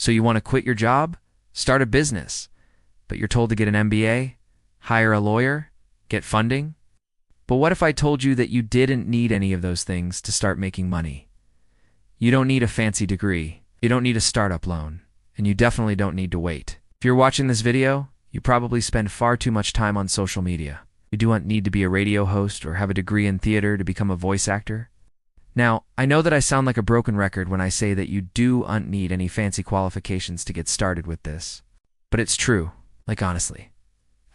So you want to quit your job, start a business, but you're told to get an MBA, hire a lawyer, get funding? But what if I told you that you didn't need any of those things to start making money? You don't need a fancy degree, you don't need a startup loan, and you definitely don't need to wait. If you're watching this video, you probably spend far too much time on social media. You don't need to be a radio host or have a degree in theater to become a voice actor. Now, I know that I sound like a broken record when I say that you don't need any fancy qualifications to get started with this. But it's true, like honestly.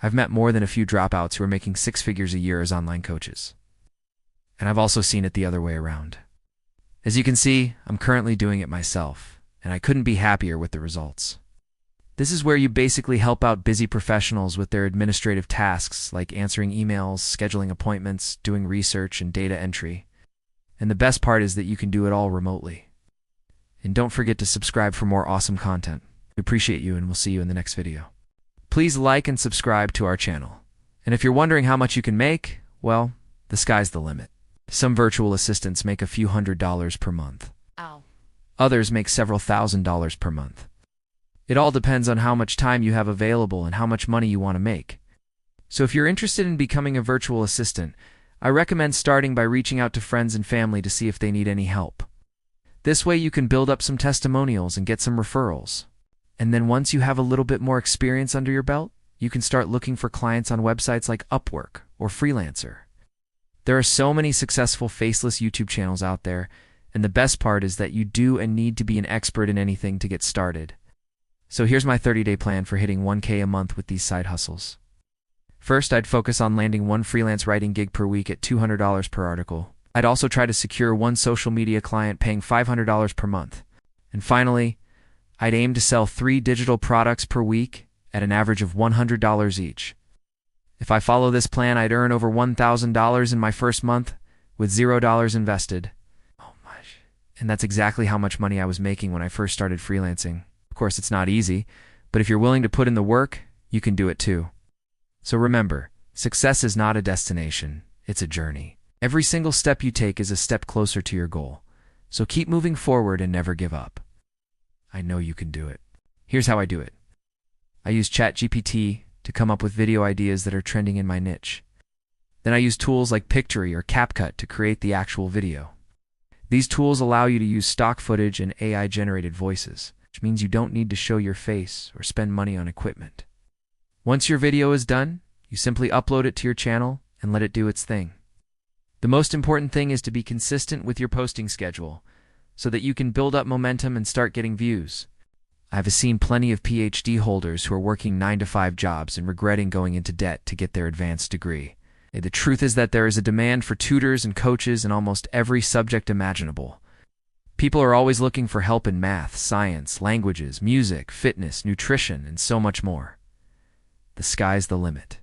I've met more than a few dropouts who are making 6 figures a year as online coaches. And I've also seen it the other way around. As you can see, I'm currently doing it myself, and I couldn't be happier with the results. This is where you basically help out busy professionals with their administrative tasks like answering emails, scheduling appointments, doing research, and data entry. And the best part is that you can do it all remotely. And don't forget to subscribe for more awesome content. We appreciate you, and we'll see you in the next video. Please like and subscribe to our channel. And if you're wondering how much you can make, well, the sky's the limit. Some virtual assistants make a few $100s per month. Ow. Others make several $1,000s per month. It all depends on how much time you have available and how much money you want to make. So if you're interested in becoming a virtual assistant, I recommend starting by reaching out to friends and family to see if they need any help. This way you can build up some testimonials and get some referrals. And then once you have a little bit more experience under your belt, you can start looking for clients on websites like Upwork or Freelancer. There are so many successful faceless YouTube channels out there, and the best part is that you do and need to be an expert in anything to get started. So here's my 30-day plan for hitting 1K a month with these side hustles. First, I'd focus on landing one freelance writing gig per week at $200 per article. I'd also try to secure one social media client paying $500 per month. And finally, I'd aim to sell 3 digital products per week at an average of $100 each. If I follow this plan, I'd earn over $1,000 in my first month with $0 invested. Oh my! And that's exactly how much money I was making when I first started freelancing. Of course, it's not easy, but if you're willing to put in the work, you can do it too. So remember, success is not a destination, it's a journey. Every single step you take is a step closer to your goal. So keep moving forward and never give up. I know you can do it. Here's how I do it. I use ChatGPT to come up with video ideas that are trending in my niche. Then I use tools like Pictory or CapCut to create the actual video. These tools allow you to use stock footage and AI-generated voices, which means you don't need to show your face or spend money on equipment. Once your video is done, you simply upload it to your channel and let it do its thing. The most important thing is to be consistent with your posting schedule so that you can build up momentum and start getting views. I've seen plenty of PhD holders who are working 9-to-5 jobs and regretting going into debt to get their advanced degree. The truth is that there is a demand for tutors and coaches in almost every subject imaginable. People are always looking for help in math, science, languages, music, fitness, nutrition, and so much more. The sky's the limit.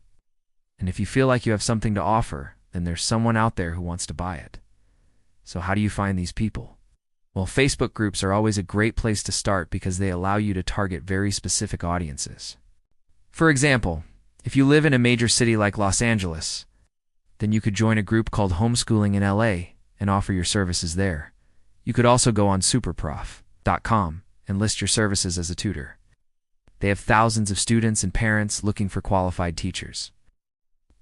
And if you feel like you have something to offer, then there's someone out there who wants to buy it. So how do you find these people? Well, Facebook groups are always a great place to start because they allow you to target very specific audiences. For example, if you live in a major city like Los Angeles, then you could join a group called Homeschooling in LA and offer your services there. You could also go on superprof.com and list your services as a tutor. They have thousands of students and parents looking for qualified teachers.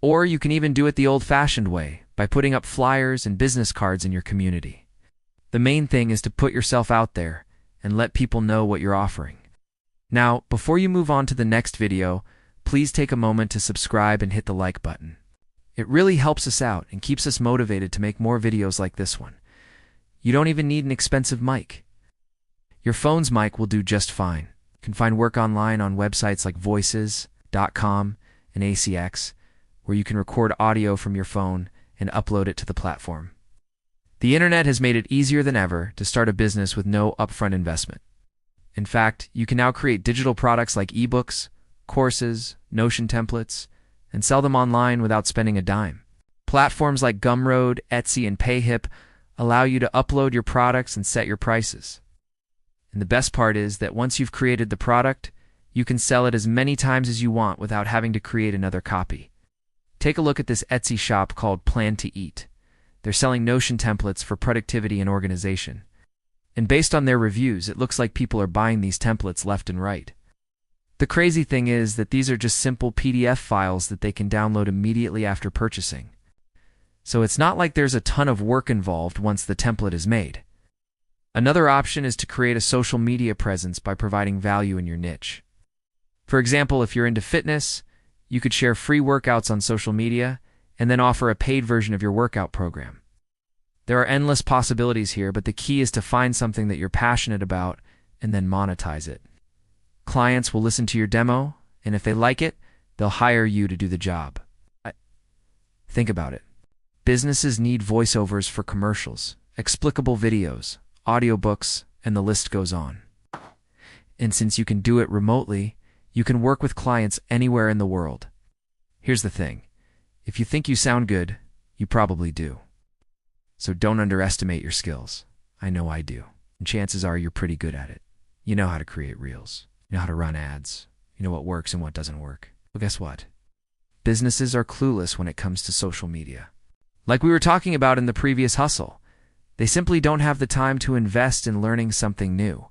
Or you can even do it the old-fashioned way by putting up flyers and business cards in your community. The main thing is to put yourself out there and let people know what you're offering. Now, before you move on to the next video, please take a moment to subscribe and hit the like button. It really helps us out and keeps us motivated to make more videos like this one. You don't even need an expensive mic. Your phone's mic will do just fine. You can find work online on websites like voices.com and ACX, where you can record audio from your phone and upload it to the platform. The internet has made it easier than ever to start a business with no upfront investment. In fact, you can now create digital products like ebooks, courses, Notion templates, and sell them online without spending a dime. Platforms like Gumroad, Etsy, and Payhip allow you to upload your products and set your prices. And the best part is that once you've created the product, you can sell it as many times as you want without having to create another copy. Take a look at this Etsy shop called Plan to Eat. They're selling Notion templates for productivity and organization. And based on their reviews, it looks like people are buying these templates left and right. The crazy thing is that these are just simple PDF files that they can download immediately after purchasing. So it's not like there's a ton of work involved once the template is made. Another option is to create a social media presence by providing value in your niche. For example, if you're into fitness, you could share free workouts on social media and then offer a paid version of your workout program. There are endless possibilities here, but the key is to find something that you're passionate about and then monetize it. Clients will listen to your demo, and if they like it, they'll hire you to do the job. Think about it. Businesses need voiceovers for commercials, explicable videos, audiobooks, and the list goes on. And since you can do it remotely, you can work with clients anywhere in the world. Here's the thing. If you think you sound good, you probably do. So don't underestimate your skills. I know I do. And chances are you're pretty good at it. You know how to create reels. You know how to run ads. You know what works and what doesn't work. Well, guess what? Businesses are clueless when it comes to social media. Like we were talking about in the previous hustle, they simply don't have the time to invest in learning something new.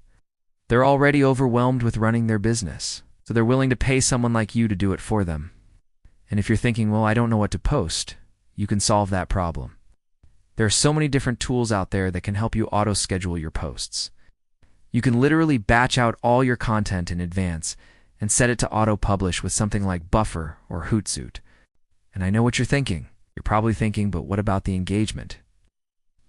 They're already overwhelmed with running their business, so they're willing to pay someone like you to do it for them. And if you're thinking, well, I don't know what to post, you can solve that problem. There are so many different tools out there that can help you auto-schedule your posts. You can literally batch out all your content in advance and set it to auto-publish with something like Buffer or Hootsuite. And I know what you're thinking. You're probably thinking, but what about the engagement?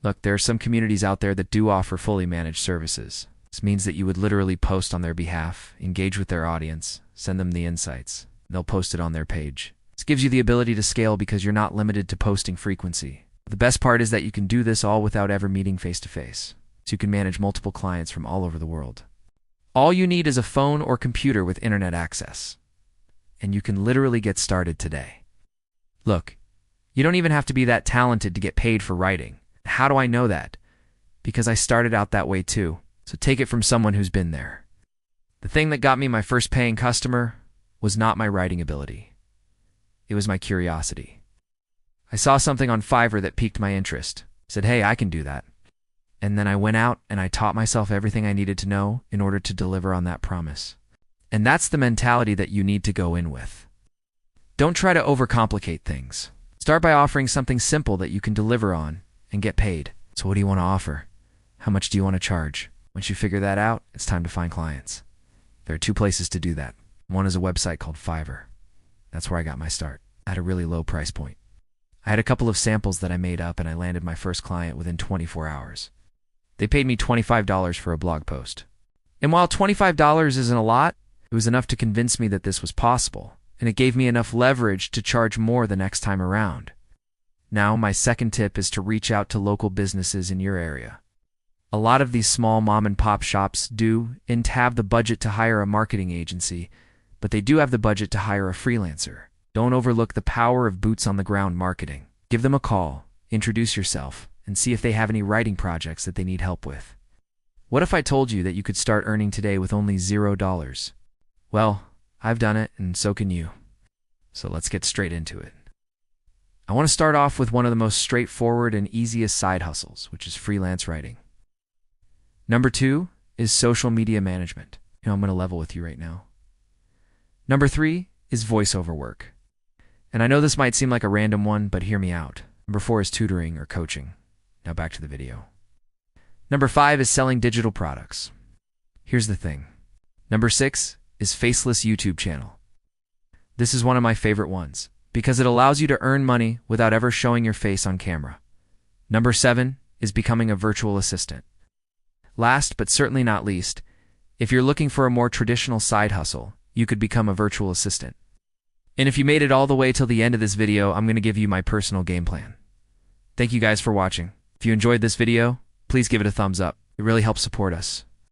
Look, there are some communities out there that do offer fully managed services. This means that you would literally post on their behalf, engage with their audience, send them the insights. They'll post it on their page. This gives you the ability to scale because you're not limited to posting frequency. The best part is that you can do this all without ever meeting face-to-face. So you can manage multiple clients from all over the world. All you need is a phone or computer with internet access. And you can literally get started today. Look, you don't even have to be that talented to get paid for writing. How do I know that? Because I started out that way too. So take it from someone who's been there. The thing that got me my first paying customer was not my writing ability. It was my curiosity. I saw something on Fiverr that piqued my interest. I said, hey, I can do that. And then I went out and I taught myself everything I needed to know in order to deliver on that promise. And that's the mentality that you need to go in with. Don't try to overcomplicate things. Start by offering something simple that you can deliver on and get paid. So what do you want to offer? How much do you want to charge? Once you figure that out, it's time to find clients. There are two places to do that. One is a website called Fiverr. That's where I got my start, at a really low price point. I had a couple of samples that I made up and I landed my first client within 24 hours. They paid me $25 for a blog post. And while $25 isn't a lot, it was enough to convince me that this was possible, and it gave me enough leverage to charge more the next time around. Now, my second tip is to reach out to local businesses in your area. A lot of these small mom-and-pop shops do and have the budget to hire a marketing agency, but they do have the budget to hire a freelancer. Don't overlook the power of boots-on-the-ground marketing. Give them a call, introduce yourself, and see if they have any writing projects that they need help with. What if I told you that you could start earning today with only $0? Well, I've done it, and so can you. So let's get straight into it. I want to start off with one of the most straightforward and easiest side hustles, which is freelance writing. Number 2 is social media management. I'm going to level with you right now. Number 3 is voiceover work. And I know this might seem like a random one, but hear me out. Number 4 is tutoring or coaching. Now back to the video. Number 5 is selling digital products. Here's the thing. Number 6 is faceless YouTube channel. This is one of my favorite ones because it allows you to earn money without ever showing your face on camera. Number 7 is becoming a virtual assistant. Last but certainly not least, if you're looking for a more traditional side hustle, you could become a virtual assistant. And if you made it all the way till the end of this video, I'm going to give you my personal game plan. Thank you guys for watching. If you enjoyed this video, please give it a thumbs up. It really helps support us.